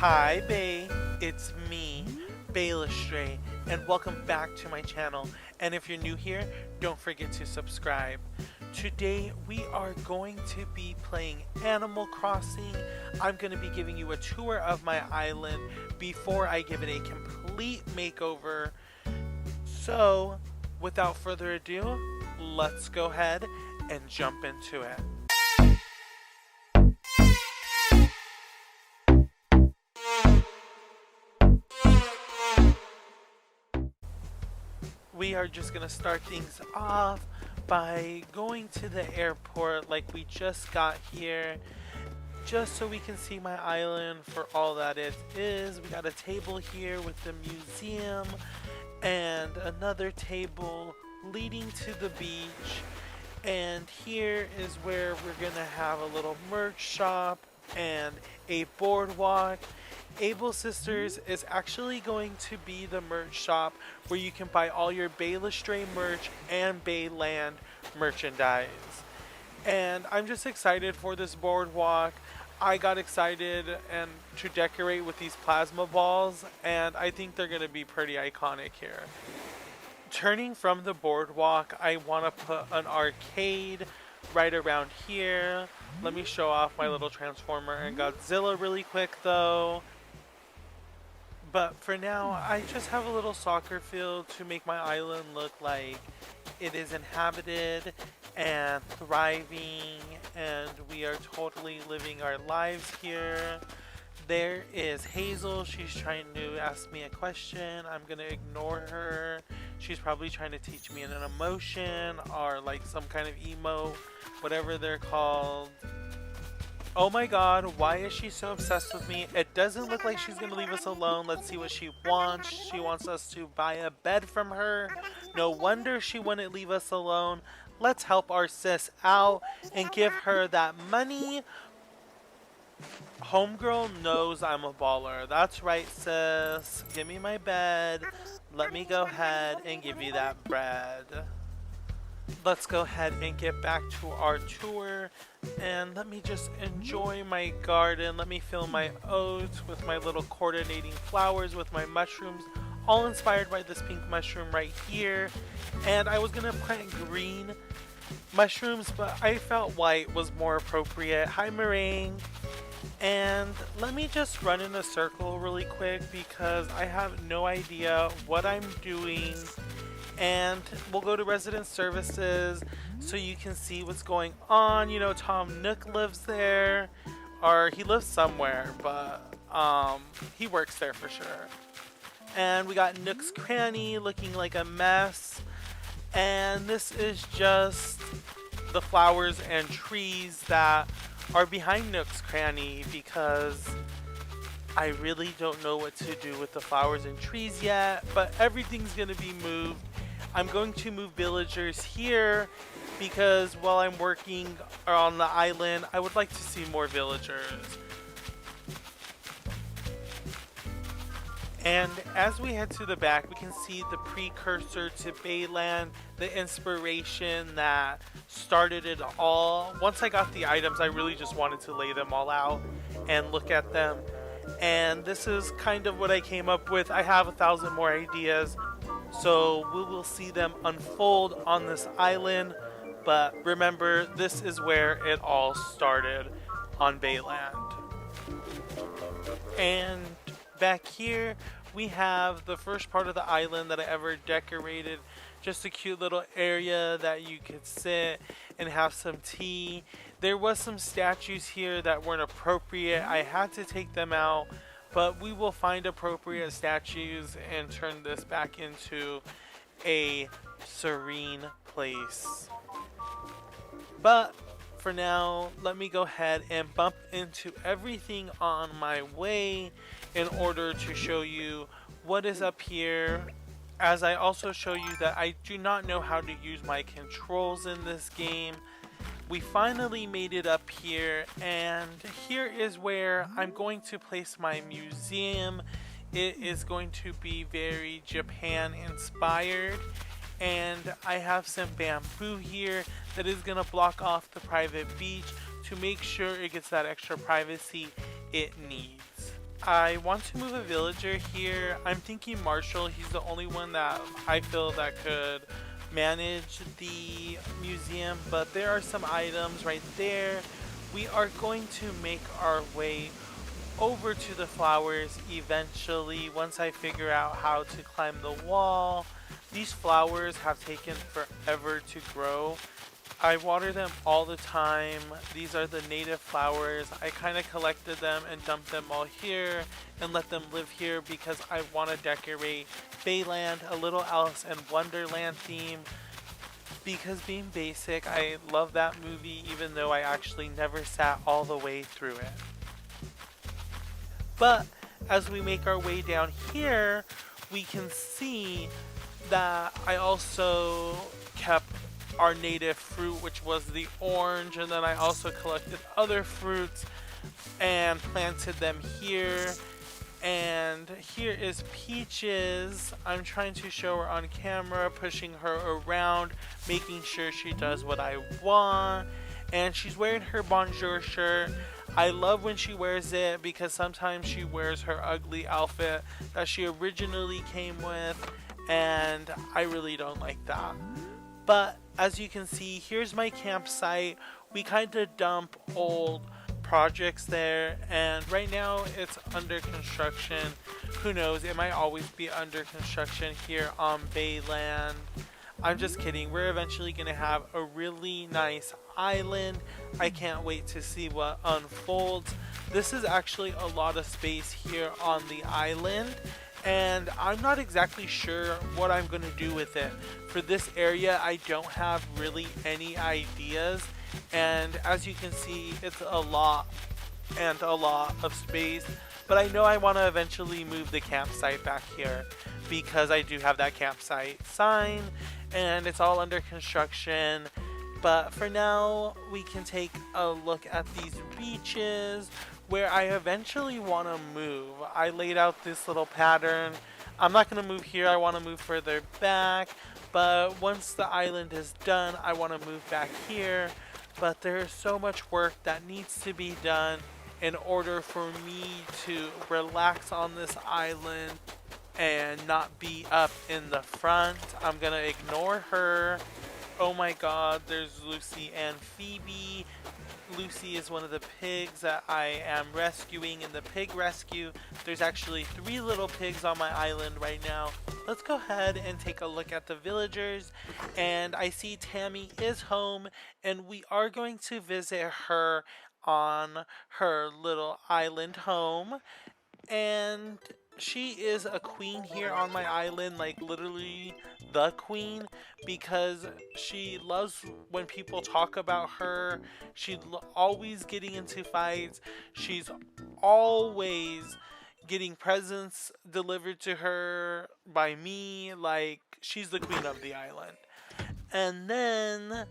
Hi, Bae. It's me, Bae Land, and welcome back to my channel. And if you're new here, don't forget to subscribe. Today, we are going to be playing Animal Crossing. I'm going to be giving you a tour of my island before I give it a complete makeover. So, without further ado, let's go ahead and jump into it. We are just gonna start things off by going to the airport like we just got here, just so we can see my island for all that it is. We got a table here with the museum and another table leading to the beach, and here is where we're gonna have a little merch shop and a boardwalk. Able Sisters is actually going to be the merch shop where you can buy all your Bae Land merch and Bae Land merchandise. And I'm just excited for this boardwalk. I got excited and to decorate with these plasma balls, and I think they're going to be pretty iconic here. Turning from the boardwalk, I want to put an arcade right around here. Let me show off my little Transformer and Godzilla really quick though. But for now, I just have a little soccer field to make my island look like it is inhabited and thriving, and we are totally living our lives here. There is Hazel. She's trying to ask me a question. I'm gonna ignore her. She's probably trying to teach me an emotion or like some kind of emo, whatever they're called. Oh my god, why is she so obsessed with me? It doesn't look like she's gonna leave us alone. Let's see what she wants. She wants us to buy a bed from her. No wonder she wouldn't leave us alone. Let's help our sis out and give her that money. Homegirl knows I'm a baller. That's right, sis. Give me my bed. Let me go ahead and give you that bread. Let's go ahead and get back to our tour, and let me just enjoy my garden. Let me fill my oats with my little coordinating flowers with my mushrooms, all inspired by this pink mushroom right here. And I was gonna plant green mushrooms, but I felt white was more appropriate. Hi, Meringue. And let me just run in a circle really quick because I have no idea what I'm doing. And we'll go to resident services so you can see what's going on. You know, Tom Nook lives there, or he lives somewhere, but he works there for sure. And we got Nook's Cranny looking like a mess, and this is just the flowers and trees that are behind Nook's Cranny because I really don't know what to do with the flowers and trees yet, but everything's gonna be moved. I'm going to move villagers here because while I'm working on the island, I would like to see more villagers. And as we head to the back, we can see the precursor to Bae Land, the inspiration that started it all. Once I got the items, I really just wanted to lay them all out and look at them. And this is kind of what I came up with. I have 1,000 more ideas, so we will see them unfold on this island. But remember, this is where it all started on Bae Land. And back here, we have the first part of the island that I ever decorated. Just a cute little area that you could sit and have some tea. There was some statues here that weren't appropriate. I had to take them out, but we will find appropriate statues and turn this back into a serene place. But for now, let me go ahead and bump into everything on my way in order to show you what is up here, as I also show you that I do not know how to use my controls in this game. We finally made it up here, and here is where I'm going to place my museum. It is going to be very Japan inspired, and I have some bamboo here that is going to block off the private beach to make sure it gets that extra privacy it needs. I want to move a villager here. I'm thinking Marshall. He's the only one that I feel that could manage the museum, but there are some items right there. We are going to make our way over to the flowers eventually once I figure out how to climb the wall. These flowers have taken forever to grow. I water them all the time. These are the native flowers. I kind of collected them and dumped them all here and let them live here because I want to decorate Bae Land, a little Alice in Wonderland theme. Because being basic, I love that movie even though I actually never sat all the way through it. But as we make our way down here, we can see that I also kept our native fruit, which was the orange, and then I also collected other fruits and planted them here. And here is Peaches. I'm trying to show her on camera, pushing her around, making sure she does what I want. And she's wearing her Bonjour shirt. I love when she wears it because sometimes she wears her ugly outfit that she originally came with, and I really don't like that. But as you can see, here's my campsite. We kind of dump old projects there, and right now it's under construction. Who knows, it might always be under construction here on Bae Land. I'm just kidding. We're eventually going to have a really nice island. I can't wait to see what unfolds. This is actually a lot of space here on the island, and I'm not exactly sure what I'm going to do with it. For this area, I don't have really any ideas, and as you can see, it's a lot and a lot of space. But I know I want to eventually move the campsite back here because I do have that campsite sign and it's all under construction. But for now, we can take a look at these beaches where I eventually want to move. I laid out this little pattern. I'm not going to move here. I want to move further back. But once the island is done, I want to move back here. But there's so much work that needs to be done in order for me to relax on this island and not be up in the front. I'm gonna ignore her. Oh my god, there's Lucy and Phoebe. Lucy is one of the pigs that I am rescuing in the pig rescue. There's actually 3 little pigs on my island right now. Let's go ahead and take a look at the villagers. And I see Tammy is home, and we are going to visit her on her little island home. And she is a queen here on my island, like literally the queen, because she loves when people talk about her. She's always getting into fights. She's always getting presents delivered to her by me. Like, she's the queen of the island. And then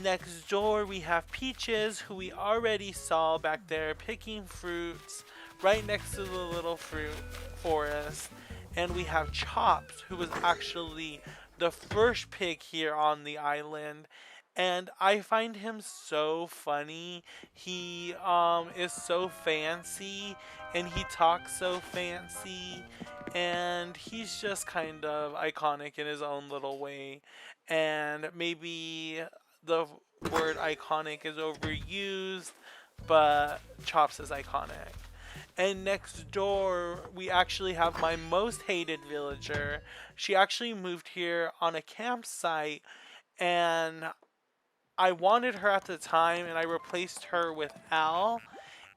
next door we have Peaches, who we already saw back there picking fruits right next to the little fruit forest. And we have Chops, who was actually the first pig here on the island. And I find him so funny. He is so fancy and he talks so fancy. And he's just kind of iconic in his own little way. And maybe the word iconic is overused, but Chops is iconic. And next door, we actually have my most hated villager. She actually moved here on a campsite, and I wanted her at the time, and I replaced her with Al.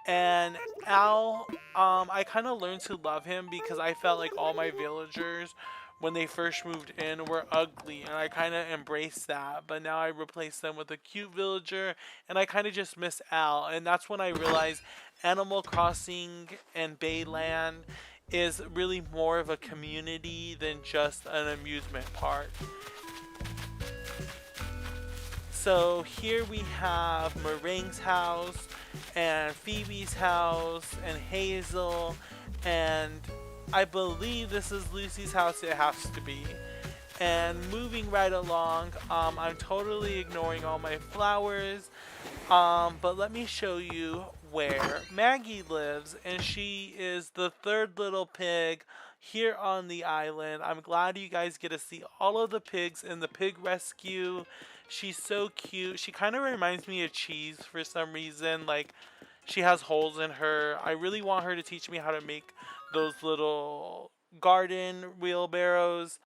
And Al, I kind of learned to love him because I felt like all my villagers, when they first moved in, were ugly, and I kind of embraced that. But now I replaced them with a cute villager, and I kind of just miss Al. And that's when I realized Animal Crossing and Bae Land is really more of a community than just an amusement park. So here we have Meringue's house, and Phoebe's house, and Hazel, and I believe this is Lucy's house. It has to be. And moving right along, I'm totally ignoring all my flowers, but let me show you where Maggie lives, and she is the third little pig here on the island. I'm glad you guys get to see all of the pigs in the pig rescue. She's so cute. She kind of reminds me of Cheese for some reason. Like, she has holes in her. I really want her to teach me how to make those little garden wheelbarrows.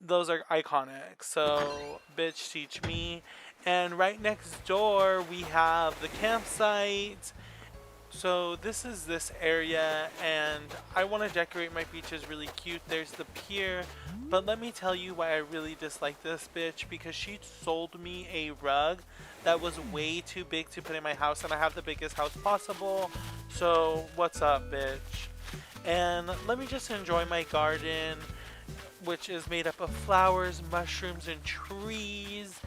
Those are iconic. So, bitch, teach me. And right next door, we have the campsite. So this is this area, and I want to decorate my beaches really cute. There's the pier, but let me tell you why I really dislike this bitch, because she sold me a rug that was way too big to put in my house, and I have the biggest house possible. So what's up, bitch? And let me just enjoy my garden, which is made up of flowers, mushrooms, and trees.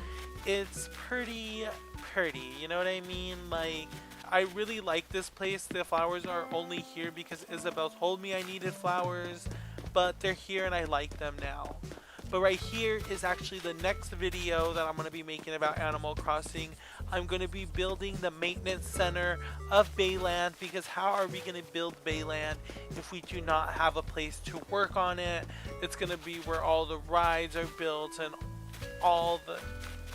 It's pretty, you know what I mean? Like, I really like this place. The flowers are only here because Isabel told me I needed flowers, but they're here and I like them now. But right here is actually the next video that I'm going to be making about Animal Crossing. I'm going to be building the maintenance center of Bae Land, because how are we going to build Bae Land if we do not have a place to work on it? It's going to be where all the rides are built and all the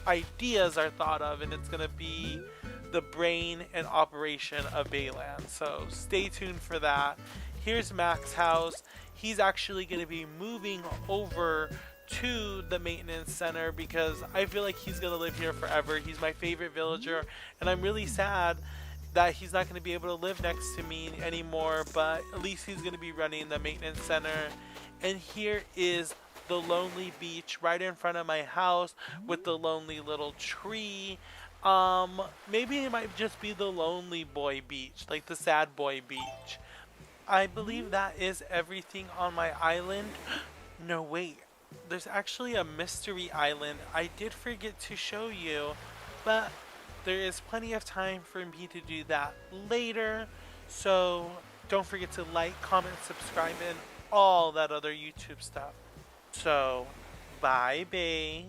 ideas are thought of, and it's going to be the brain and operation of Bae Land. So stay tuned for that. Here's Mac's house. He's actually going to be moving over to the maintenance center because I feel like he's going to live here forever. He's my favorite villager, and I'm really sad that he's not going to be able to live next to me anymore, but at least he's going to be running the maintenance center. And here is the lonely beach right in front of my house with the lonely little tree. Maybe it might just be the lonely boy beach, like the sad boy beach. I believe that is everything on my island. No, wait. There's actually a mystery island I did forget to show you, but there is plenty of time for me to do that later. So don't forget to like, comment, subscribe, and all that other YouTube stuff. So, bye, bae.